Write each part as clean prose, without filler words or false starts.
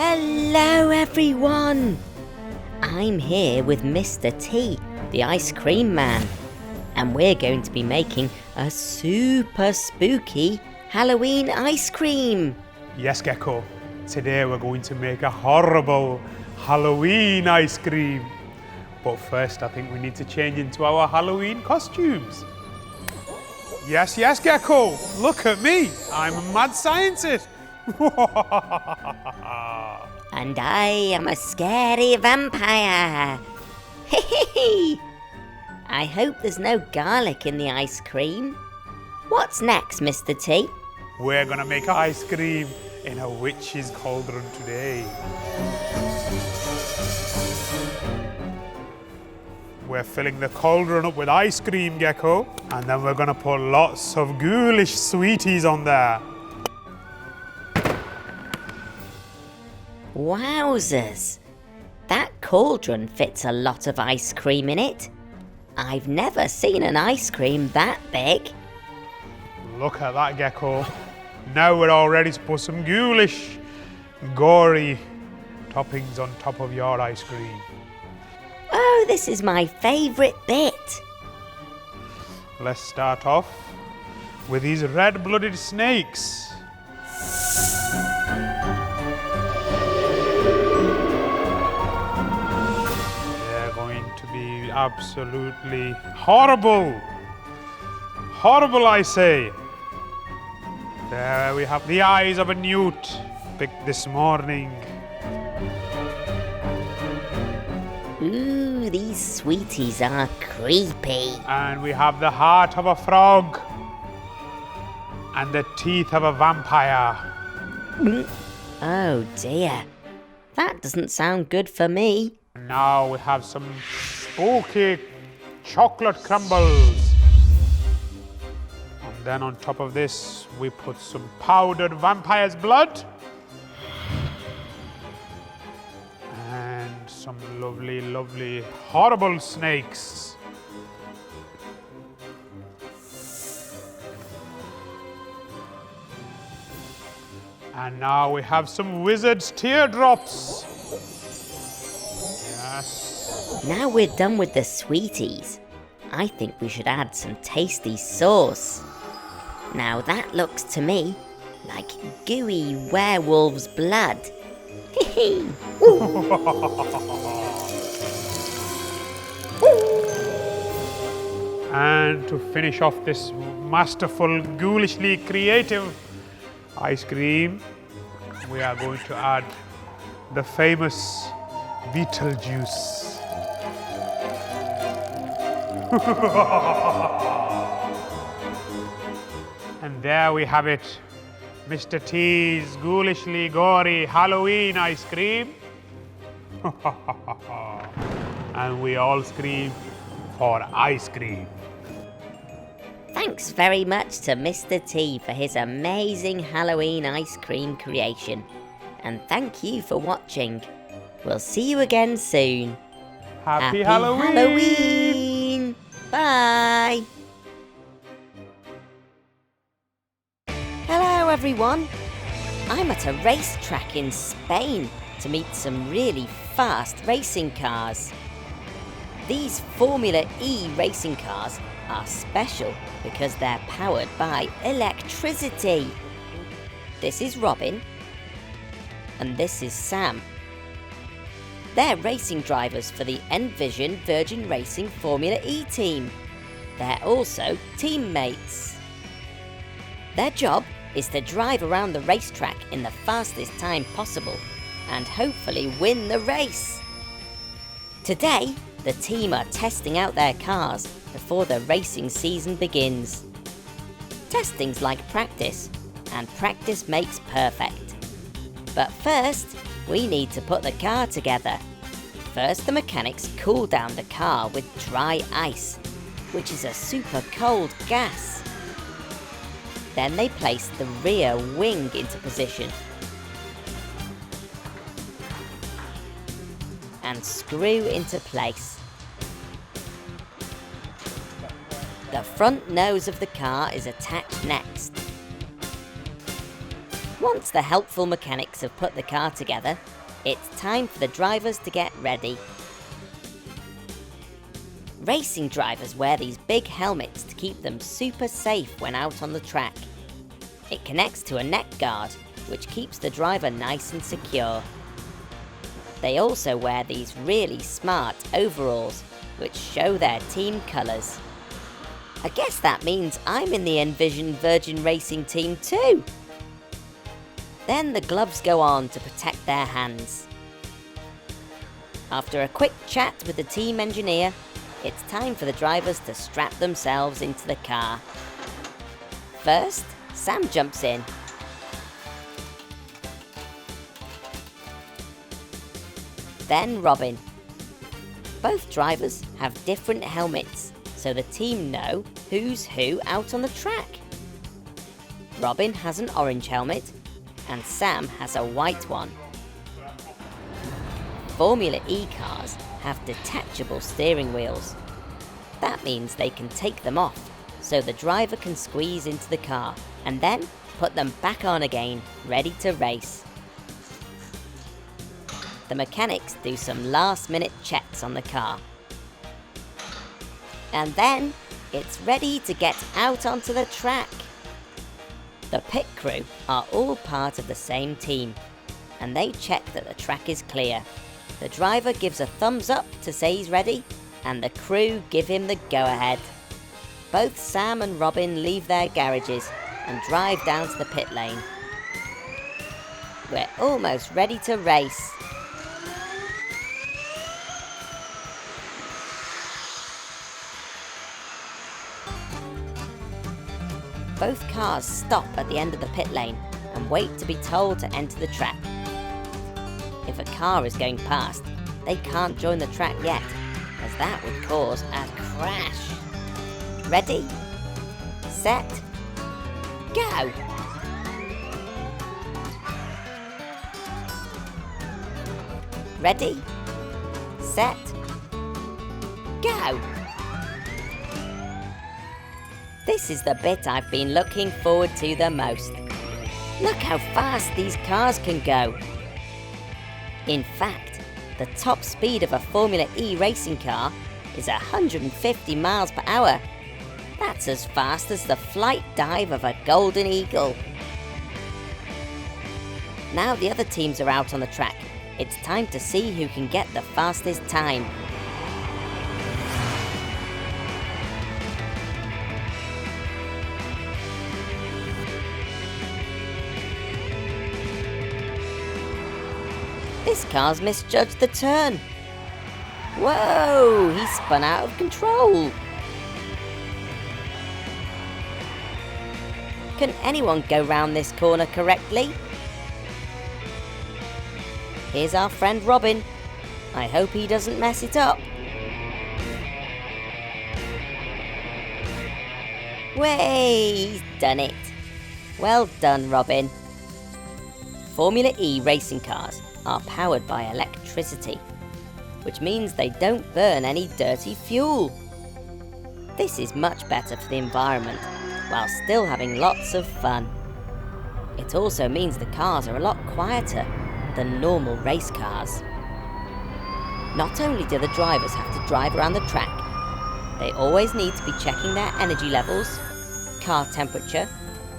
Hello everyone! I'm here with Mr. T, the ice cream man, and we're going to be making a super spooky Halloween ice cream. Yes, Gecko. Today we're going to make a horrible Halloween ice cream. But first I think we need to change into our Halloween costumes. Yes, Gecko. Look at me. I'm a mad scientist. And I am a scary vampire. I hope there's no garlic in the ice cream. What's next, Mr. T? We're gonna make ice cream in a witch's cauldron today. We're filling the cauldron up with ice cream, Gecko, and then we're gonna put lots of ghoulish sweeties on there. Wowzers! That cauldron fits a lot of ice cream in it. I've never seen an ice cream that big. Look at that, Gecko. Now we're all ready to put some ghoulish, gory toppings on top of your ice cream. Oh, this is my favourite bit. Let's start off with these red-blooded snakes. They're going to be absolutely horrible. Horrible, I say. There we have the eyes of a newt picked this morning. Ooh, these sweeties are creepy. And we have the heart of a frog. And the teeth of a vampire. Oh dear, that doesn't sound good for me. Now we have some spooky chocolate crumbles. And then on top of this, we put some powdered vampire's blood. And some lovely, lovely, horrible snakes. And now we have some wizard's teardrops. Yes. Now we're done with the sweeties. I think we should add some tasty sauce. Now that looks to me like gooey werewolf's blood. And to finish off this masterful, ghoulishly creative ice cream, we are going to add the famous Beetlejuice. And there we have it, Mr. T's ghoulishly gory Halloween ice cream. And we all scream for ice cream. Thanks very much to Mr. T for his amazing Halloween ice cream creation. And thank you for watching. We'll see you again soon. Happy Halloween! Halloween! Bye! Hello everyone! I'm at a racetrack in Spain to meet some really fast racing cars. These Formula E racing cars are special because they're powered by electricity. This is Robin and this is Sam. They're racing drivers for the Envision Virgin Racing Formula E team. They're also teammates. Their job is to drive around the racetrack in the fastest time possible and hopefully win the race. Today, the team are testing out their cars before the racing season begins. Testing's like practice, and practice makes perfect. But first, we need to put the car together. First, the mechanics cool down the car with dry ice, which is a super cold gas. Then they place the rear wing into position and screw into place. The front nose of the car is attached next. Once the helpful mechanics have put the car together, it's time for the drivers to get ready. Racing drivers wear these big helmets to keep them super safe when out on the track. It connects to a neck guard, which keeps the driver nice and secure. They also wear these really smart overalls, which show their team colours. I guess that means I'm in the Envision Virgin Racing team too. Then the gloves go on to protect their hands. After a quick chat with the team engineer, it's time for the drivers to strap themselves into the car. First, Sam jumps in. Then Robin. Both drivers have different helmets, so the team know who's who out on the track. Robin has an orange helmet, and Sam has a white one. Formula E cars have detachable steering wheels. That means they can take them off, so the driver can squeeze into the car and then put them back on again, ready to race. The mechanics do some last-minute checks on the car. And then it's ready to get out onto the track. The pit crew are all part of the same team, and they check that the track is clear. The driver gives a thumbs up to say he's ready, and the crew give him the go-ahead. Both Sam and Robin leave their garages and drive down to the pit lane. We're almost ready to race. Both cars stop at the end of the pit lane and wait to be told to enter the track. If a car is going past, they can't join the track yet, as that would cause a crash. Ready? Set? Go! Ready? Set? Go! This is the bit I've been looking forward to the most. Look how fast these cars can go. In fact, the top speed of a Formula E racing car is 150 miles per hour. That's as fast as the flight dive of a golden eagle. Now the other teams are out on the track. It's time to see who can get the fastest time. This car's misjudged the turn. Whoa, he spun out of control. Can anyone go round this corner correctly? Here's our friend Robin. I hope he doesn't mess it up. Way, he's done it. Well done, Robin. Formula E racing cars are powered by electricity, which means they don't burn any dirty fuel. This is much better for the environment, while still having lots of fun. It also means the cars are a lot quieter than normal race cars. Not only do the drivers have to drive around the track, they always need to be checking their energy levels, car temperature,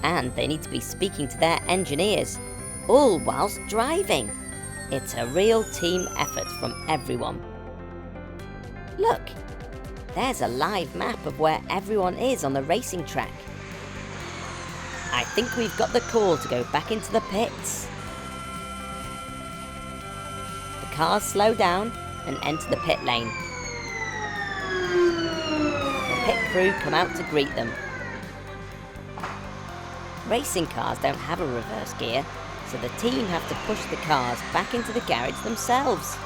and they need to be speaking to their engineers, all whilst driving. It's a real team effort from everyone. Look, there's a live map of where everyone is on the racing track. I think we've got the call to go back into the pits. The cars slow down and enter the pit lane. The pit crew come out to greet them. Racing cars don't have a reverse gear, so the team have to push the cars back into the garage themselves.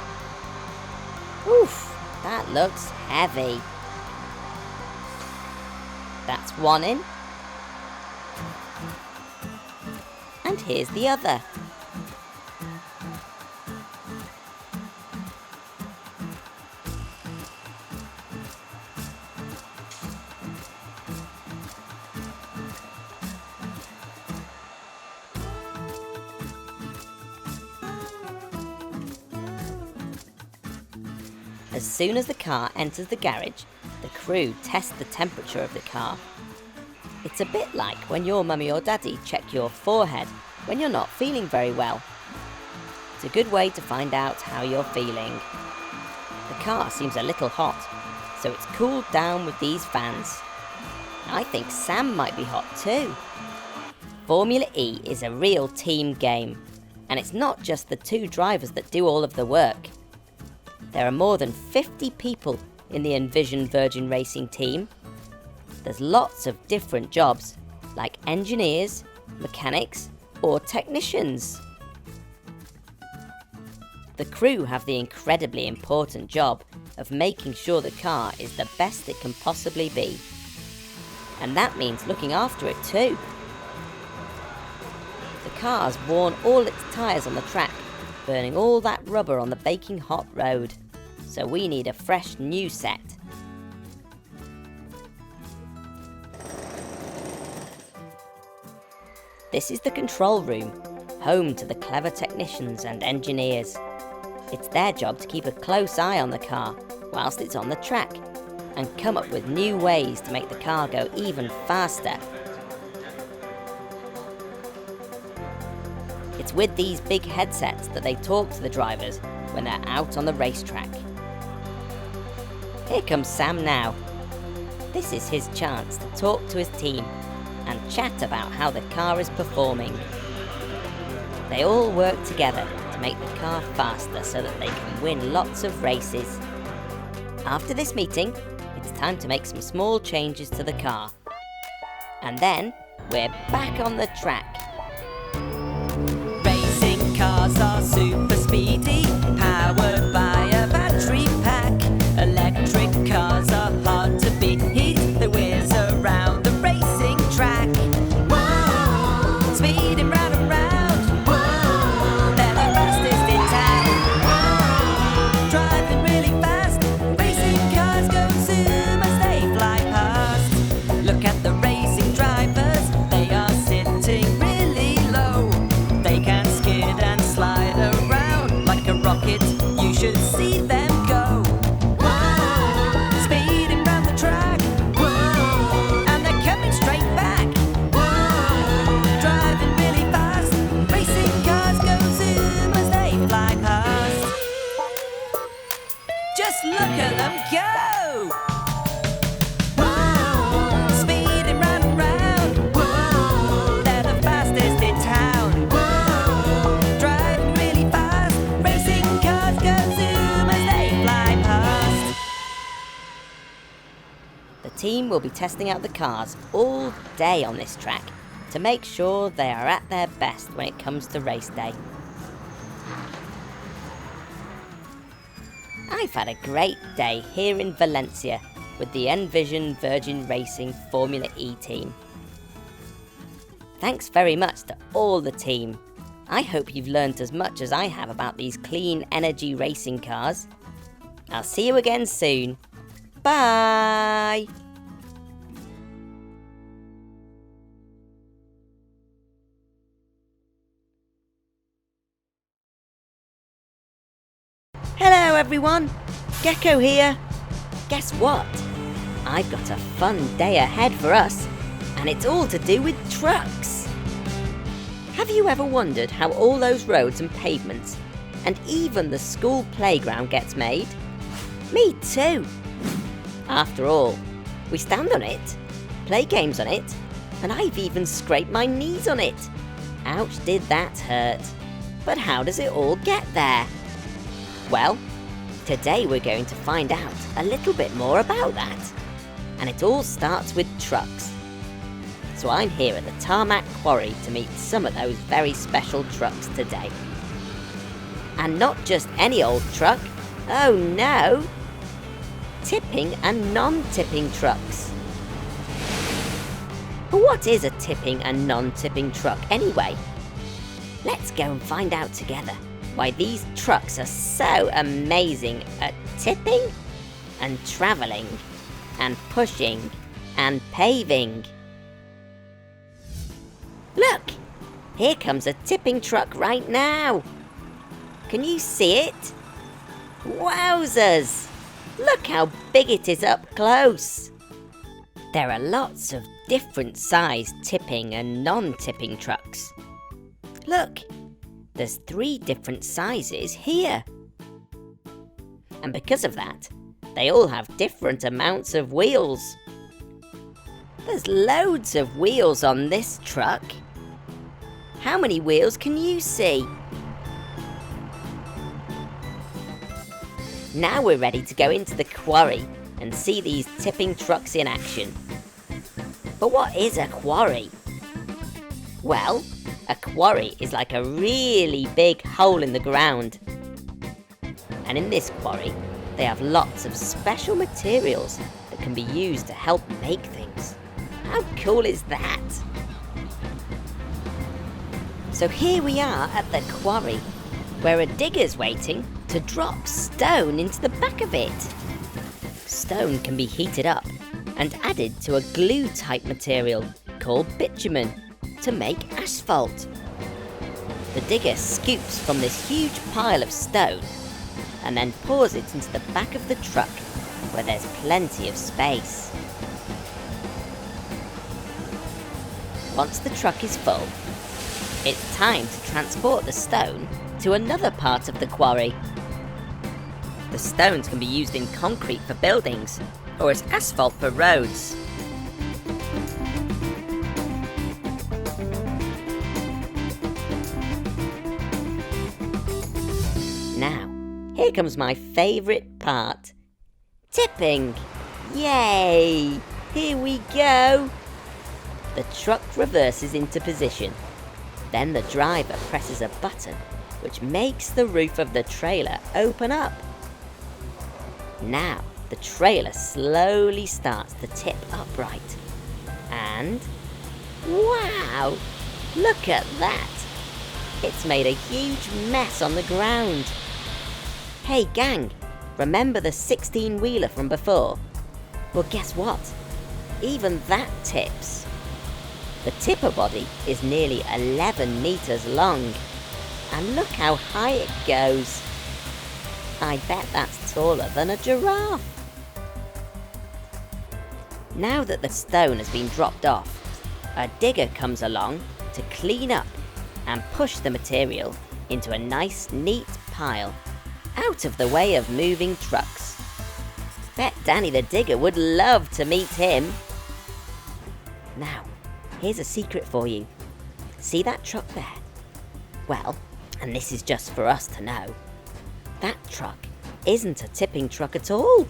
Oof, that looks heavy. That's one in. And here's the other. As soon as the car enters the garage, the crew test the temperature of the car. It's a bit like when your mummy or daddy check your forehead when you're not feeling very well. It's a good way to find out how you're feeling. The car seems a little hot, so it's cooled down with these fans. I think Sam might be hot too. Formula E is a real team game, and it's not just the 2 drivers that do all of the work. There are more than 50 people in the Envision Virgin Racing team. There's lots of different jobs, like engineers, mechanics, or technicians. The crew have the incredibly important job of making sure the car is the best it can possibly be. And that means looking after it too. The car's worn all its tyres on the track, burning all that rubber on the baking hot road. So we need a fresh new set. This is the control room, home to the clever technicians and engineers. It's their job to keep a close eye on the car whilst it's on the track and come up with new ways to make the car go even faster. It's with these big headsets that they talk to the drivers when they're out on the racetrack. Here comes Sam now. This is his chance to talk to his team and chat about how the car is performing. They all work together to make the car faster so that they can win lots of races. After this meeting, it's time to make some small changes to the car. And then we're back on the track. Racing cars are super speedy, powered by a battery pack. Electric cars are hard to beat, they whiz around the racing track. Whoa, speeding round and round. Whoa, they're the fastest in town. Whoa, driving really fast, racing cars go zoom as they fly past. Look at the racing drivers, they are sitting really low. They can skid and slide around like a rocket, you should see them go. Whoa, speeding round the track. Whoa, and they're coming straight back. Whoa, driving really fast, racing cars go zoom as they fly past. Just look at them go! Whoa, speeding round and round. Whoa, they're the fastest in town. Whoa, driving really fast, racing cars go zoom as they fly past. The team will be testing out the cars all day on this track to make sure they are at their best when it comes to race day. I've had a great day here in Valencia with the Envision Virgin Racing Formula E team. Thanks very much to all the team. I hope you've learned as much as I have about these clean energy racing cars. I'll see you again soon. Bye! Hello everyone, Gecko here. Guess what? I've got a fun day ahead for us, and it's all to do with trucks. Have you ever wondered how all those roads and pavements, and even the school playground gets made? Me too. After all, we stand on it, play games on it, and I've even scraped my knees on it. Ouch, did that hurt. But how does it all get there? Well, today we're going to find out a little bit more about that. And it all starts with trucks. So I'm here at the Tarmac Quarry to meet some of those very special trucks today. And not just any old truck, oh no! Tipping and non-tipping trucks. But what is a tipping and non-tipping truck anyway? Let's go and find out together why these trucks are so amazing at tipping and travelling and pushing and paving. Look, here comes a tipping truck right now. Can you see it? Wowzers! Look how big it is up close. There are lots of different sized tipping and non-tipping trucks. Look, there's 3 different sizes here. And because of that, they all have different amounts of wheels. There's loads of wheels on this truck. How many wheels can you see? Now we're ready to go into the quarry and see these tipping trucks in action. But what is a quarry? Well, a quarry is like a really big hole in the ground. And in this quarry, they have lots of special materials that can be used to help make things. How cool is that? So here we are at the quarry, where a digger's waiting to drop stone into the back of it. Stone can be heated up and added to a glue-type material called bitumen to make asphalt. The digger scoops from this huge pile of stone and then pours it into the back of the truck where there's plenty of space. Once the truck is full, it's time to transport the stone to another part of the quarry. The stones can be used in concrete for buildings or as asphalt for roads. Now, here comes my favourite part. Tipping! Yay! Here we go! The truck reverses into position. Then the driver presses a button which makes the roof of the trailer open up. Now the trailer slowly starts to tip upright. And wow! Look at that! It's made a huge mess on the ground. Hey gang, remember the 16-wheeler from before? Well, guess what? Even that tips. The tipper body is nearly 11 meters long. And look how high it goes. I bet that's taller than a giraffe. Now that the stone has been dropped off, a digger comes along to clean up and push the material into a nice, neat pile, out of the way of moving trucks. Bet Danny the digger would love to meet him. Now, here's a secret for you. See that truck there? Well, and this is just for us to know, that truck isn't a tipping truck at all.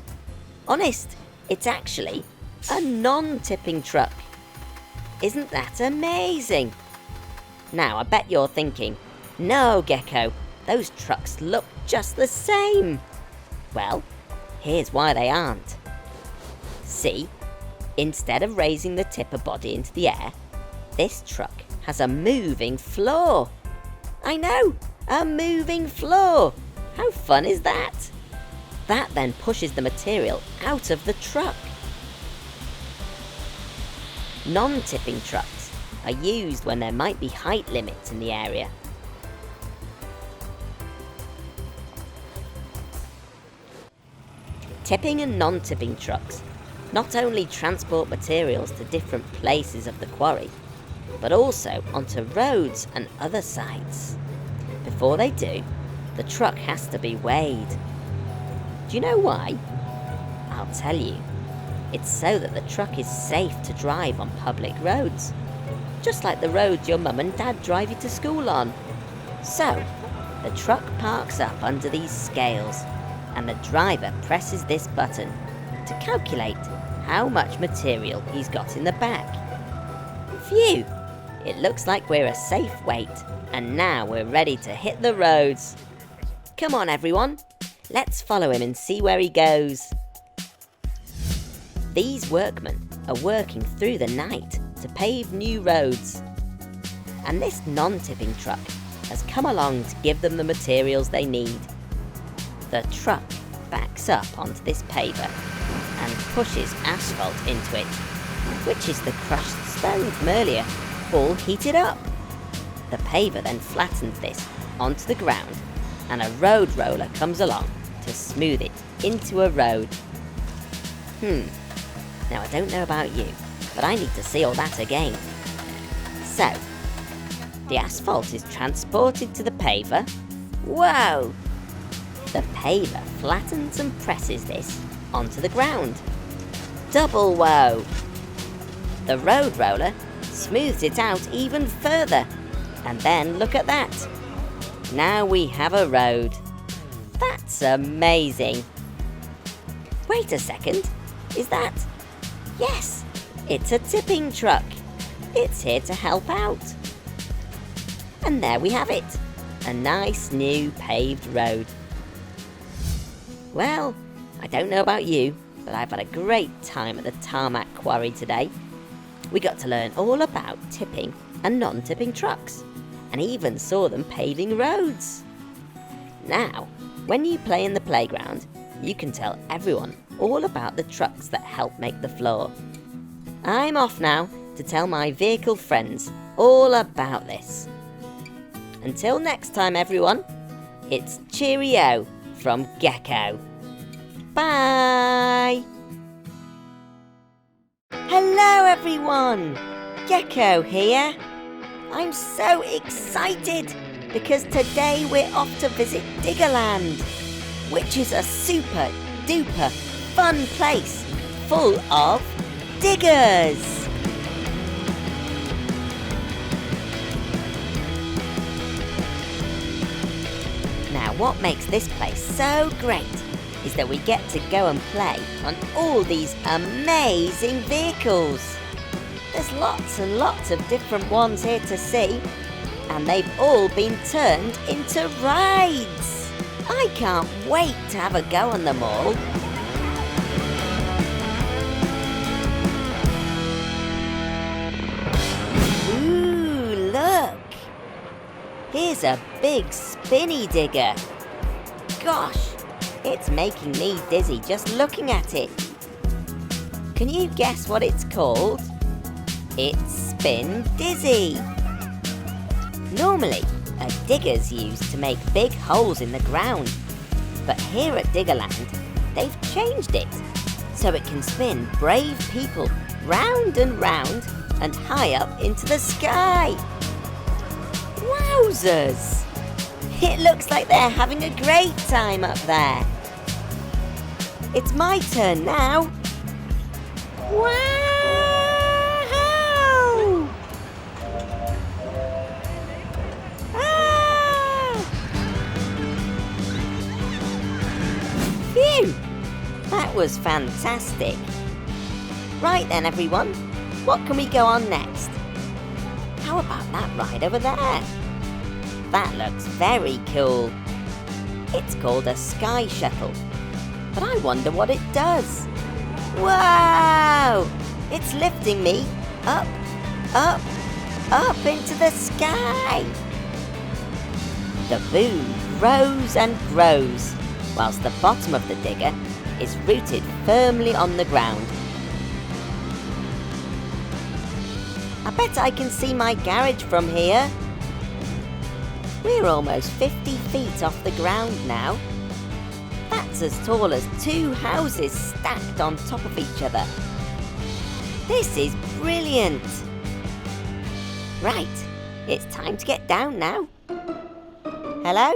Honest, it's actually a non-tipping truck. Isn't that amazing? Now, I bet you're thinking, no, Gecko, those trucks look just the same. Well, here's why they aren't. See, instead of raising the tipper body into the air, this truck has a moving floor. I know, a moving floor. How fun is that? That then pushes the material out of the truck. Non-tipping trucks are used when there might be height limits in the area. Tipping and non-tipping trucks not only transport materials to different places of the quarry, but also onto roads and other sites. Before they do, the truck has to be weighed. Do you know why? I'll tell you. It's so that the truck is safe to drive on public roads, just like the roads your mum and dad drive you to school on. So, the truck parks up under these scales, and the driver presses this button to calculate how much material he's got in the back. Phew! It looks like we're a safe weight, and now we're ready to hit the roads. Come on everyone, let's follow him and see where he goes. These workmen are working through the night to pave new roads. And this non-tipping truck has come along to give them the materials they need. The truck backs up onto this paver and pushes asphalt into it, which is the crushed stone from earlier, all heated up. The paver then flattens this onto the ground, and a road roller comes along to smooth it into a road. Now I don't know about you, but I need to see all that again. So, the asphalt is transported to the paver. Whoa! The paver flattens and presses this onto the ground. Double whoa! The road roller smooths it out even further. And then look at that. Now we have a road. That's amazing. Wait a second. Is that? Yes, it's a tipping truck. It's here to help out. And there we have it. A nice new paved road. Well, I don't know about you, but I've had a great time at the tarmac quarry today. We got to learn all about tipping and non-tipping trucks, and even saw them paving roads. Now, when you play in the playground, you can tell everyone all about the trucks that help make the floor. I'm off now to tell my vehicle friends all about this. Until next time, everyone, it's cheerio from Gecko. Bye! Hello, everyone! Gecko here. I'm so excited because today we're off to visit Diggerland, which is a super duper fun place full of diggers. Now, what makes this place so great is that we get to go and play on all these amazing vehicles. There's lots and lots of different ones here to see, and they've all been turned into rides. I can't wait to have a go on them all. Ooh, look! Here's a big spinny digger. Gosh, it's making me dizzy just looking at it. Can you guess what it's called? It's Spin Dizzy. Normally, a digger's used to make big holes in the ground, but here at Diggerland, they've changed it so it can spin brave people round and round and high up into the sky. Wowzers! It looks like they're having a great time up there. It's my turn now. Wow! Phew! That was fantastic. Right then, everyone, what can we go on next? How about that ride over there? That looks very cool. It's called a sky shuttle, but I wonder what it does. Wow! It's lifting me up, up, up into the sky. The boom grows and grows, whilst the bottom of the digger is rooted firmly on the ground. I bet I can see my garage from here. We're almost 50 feet off the ground now. That's as tall as 2 houses stacked on top of each other. This is brilliant. Right, it's time to get down now. Hello?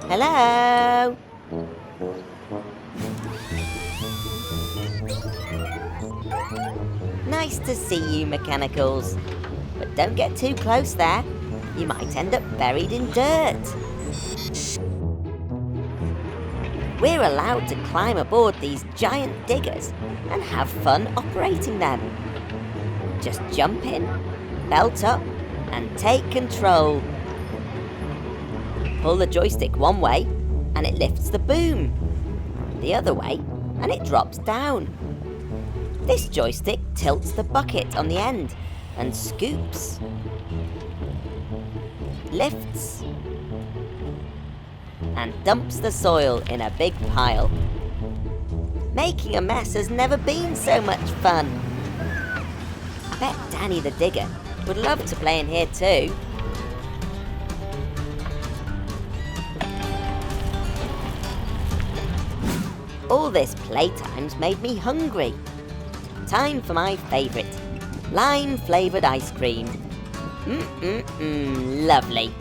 Hello? Nice to see you, mechanicals. But don't get too close there. You might end up buried in dirt. We're allowed to climb aboard these giant diggers and have fun operating them. Just jump in, belt up, and take control. Pull the joystick one way, and it lifts the boom. The other way, and it drops down. This joystick tilts the bucket on the end and scoops, lifts, and dumps the soil in a big pile. Making a mess has never been so much fun. I bet Danny the digger would love to play in here too. All this playtime's made me hungry. Time for my favourite, lime-flavoured ice cream. Lovely.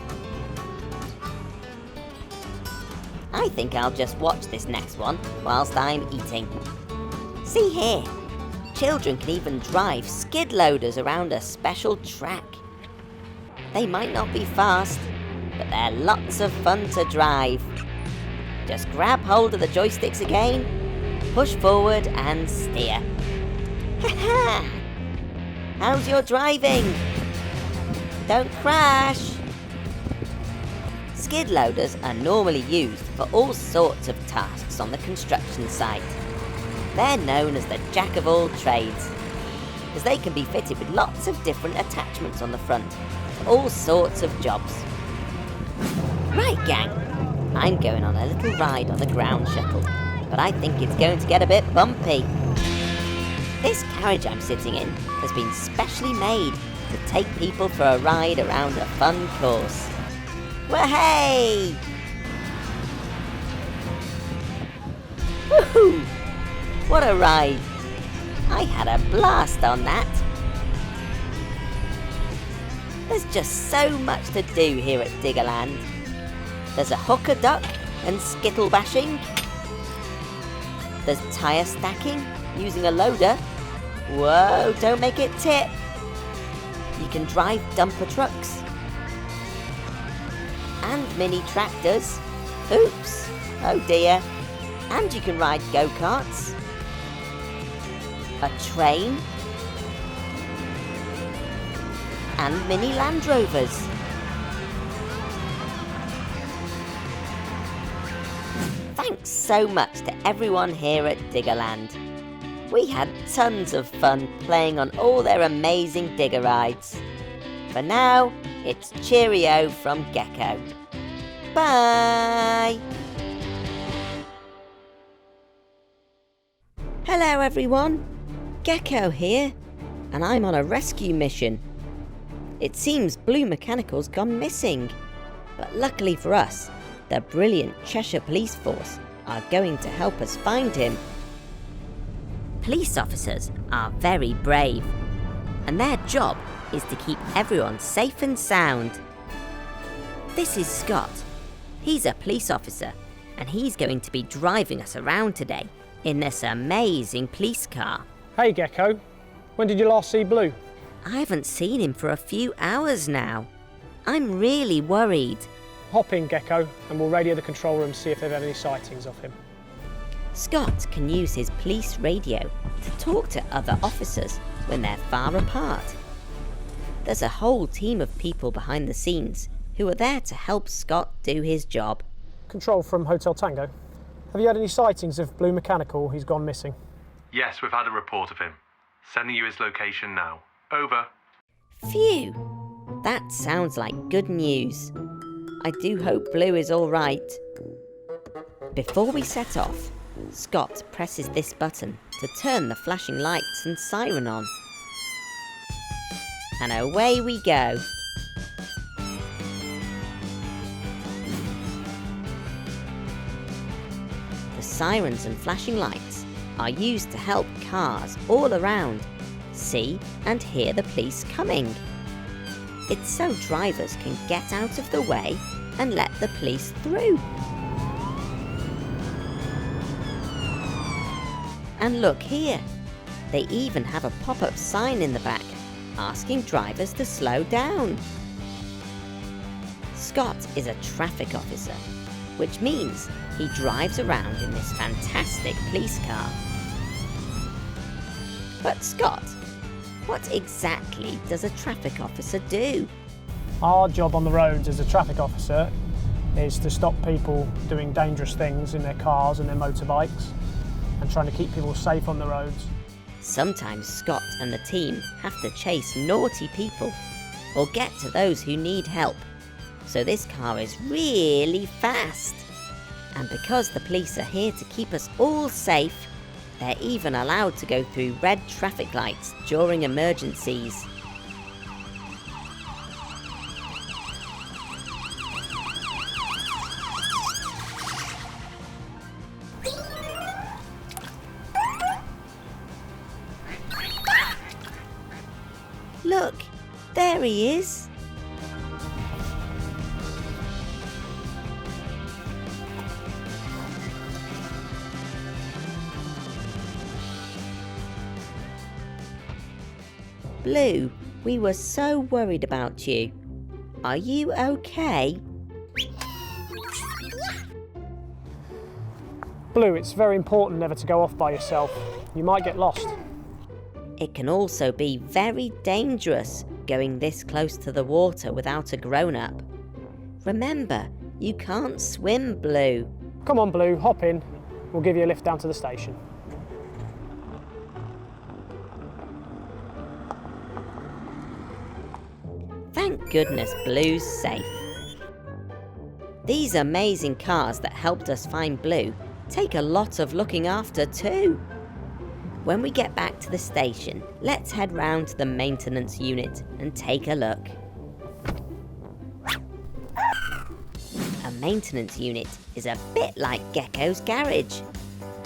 I think I'll just watch this next one whilst I'm eating. See here, children can even drive skid loaders around a special track. They might not be fast, but they're lots of fun to drive. Just grab hold of the joysticks again, push forward and steer. Ha-ha! How's your driving? Don't crash! Skid loaders are normally used for all sorts of tasks on the construction site. They're known as the jack of all trades, as they can be fitted with lots of different attachments on the front for all sorts of jobs. Right, gang, I'm going on a little ride on the ground shuttle, but I think it's going to get a bit bumpy. This carriage I'm sitting in has been specially made to take people for a ride around a fun course. Wahey! Woohoo! What a ride! I had a blast on that. There's just so much to do here at Diggerland. There's a hooker duck and skittle bashing. There's tyre stacking using a loader. Whoa, don't make it tip. You can drive dumper trucks. And mini tractors. Oops, oh dear. And you can ride go-karts. A train. And mini Land Rovers. Thanks so much to everyone here at Diggerland. We had tons of fun playing on all their amazing digger rides. For now, it's cheerio from Gecko. Bye! Hello everyone, Gecko here, and I'm on a rescue mission. It seems Blue Mechanical's gone missing, but luckily for us, the brilliant Cheshire Police Force are going to help us find him. Police officers are very brave, and their job is to keep everyone safe and sound. This is Scott. He's a police officer, and he's going to be driving us around today in this amazing police car. Hey Gecko, when did you last see Blue? I haven't seen him for a few hours now. I'm really worried. Hop in, Gecko, and we'll radio the control room to see if they've had any sightings of him. Scott can use his police radio to talk to other officers when they're far apart. There's a whole team of people behind the scenes who are there to help Scott do his job. Control from Hotel Tango. Have you had any sightings of Blue Mechanical? He's gone missing. Yes, we've had a report of him. Sending you his location now. Over. Phew! That sounds like good news. I do hope Blue is all right. Before we set off, Scott presses this button to turn the flashing lights and siren on. And away we go. The sirens and flashing lights are used to help cars all around see and hear the police coming. It's so drivers can get out of the way and let the police through. And look here, they even have a pop-up sign in the back asking drivers to slow down. Scott is a traffic officer, which means he drives around in this fantastic police car. But Scott, what exactly does a traffic officer do? Our job on the roads as a traffic officer is to stop people doing dangerous things in their cars and their motorbikes and trying to keep people safe on the roads. Sometimes Scott and the team have to chase naughty people or get to those who need help. So this car is really fast. And because the police are here to keep us all safe, they're even allowed to go through red traffic lights during emergencies. There he is. Blue, we were so worried about you. Are you okay? Blue, it's very important never to go off by yourself. You might get lost. It can also be very dangerous going this close to the water without a grown-up. Remember, you can't swim, Blue. Come on, Blue, hop in. We'll give you a lift down to the station. Thank goodness Blue's safe. These amazing cars that helped us find Blue take a lot of looking after too. When we get back to the station, let's head round to the maintenance unit and take a look. A maintenance unit is a bit like Gecko's garage,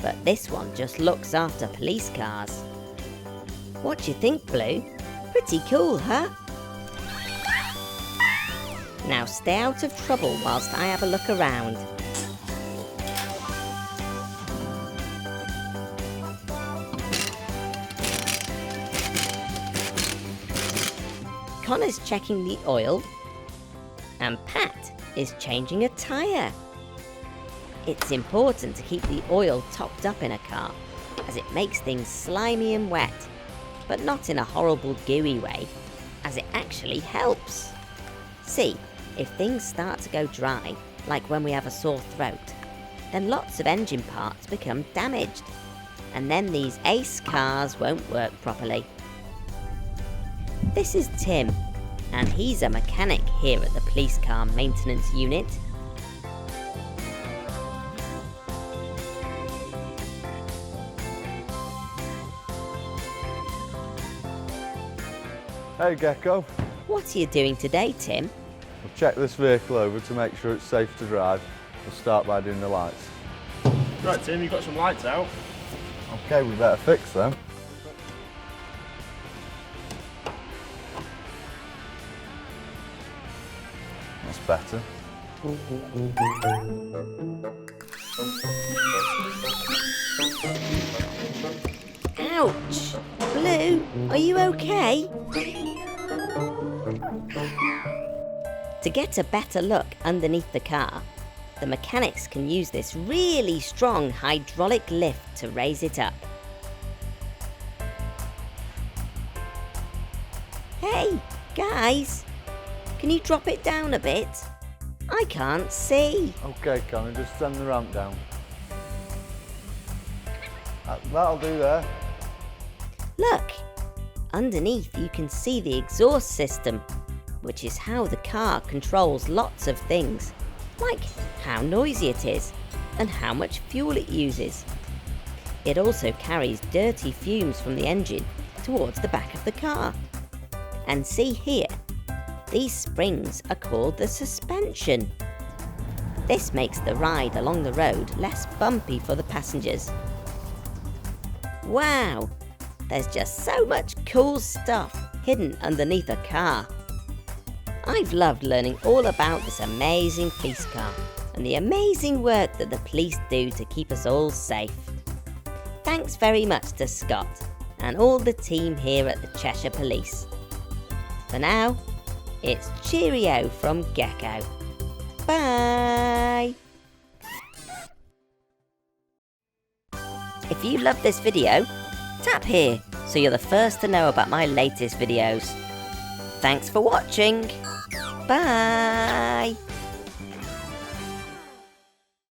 but this one just looks after police cars. What do you think, Blue? Pretty cool, huh? Now stay out of trouble whilst I have a look around. Connor's checking the oil, and Pat is changing a tyre. It's important to keep the oil topped up in a car, as it makes things slimy and wet, but not in a horrible gooey way, as it actually helps. See, if things start to go dry, like when we have a sore throat, then lots of engine parts become damaged, and then these ace cars won't work properly. This is Tim, and he's a mechanic here at the police car maintenance unit. Hey Gecko, What are you doing today, Tim? I've checked this vehicle over to make sure it's safe to drive. We'll start by doing the lights. Right, Tim, you've got some lights out. Okay, we better fix them. That's better. Ouch! Blue, are you okay? To get a better look underneath the car, the mechanics can use this really strong hydraulic lift to raise it up. Hey, guys, can you drop it down a bit? I can't see. Okay, Connor, just send the ramp down. That'll do there. Look, underneath you can see the exhaust system, which is how the car controls lots of things, like how noisy it is and how much fuel it uses. It also carries dirty fumes from the engine towards the back of the car. And see here, these springs are called the suspension. This makes the ride along the road less bumpy for the passengers. Wow, there's just so much cool stuff hidden underneath a car. I've loved learning all about this amazing police car and the amazing work that the police do to keep us all safe. Thanks very much to Scott and all the team here at the Cheshire Police. For now, it's cheerio from Gecko. Bye! If you love this video, tap here so you're the first to know about my latest videos. Thanks for watching. Bye!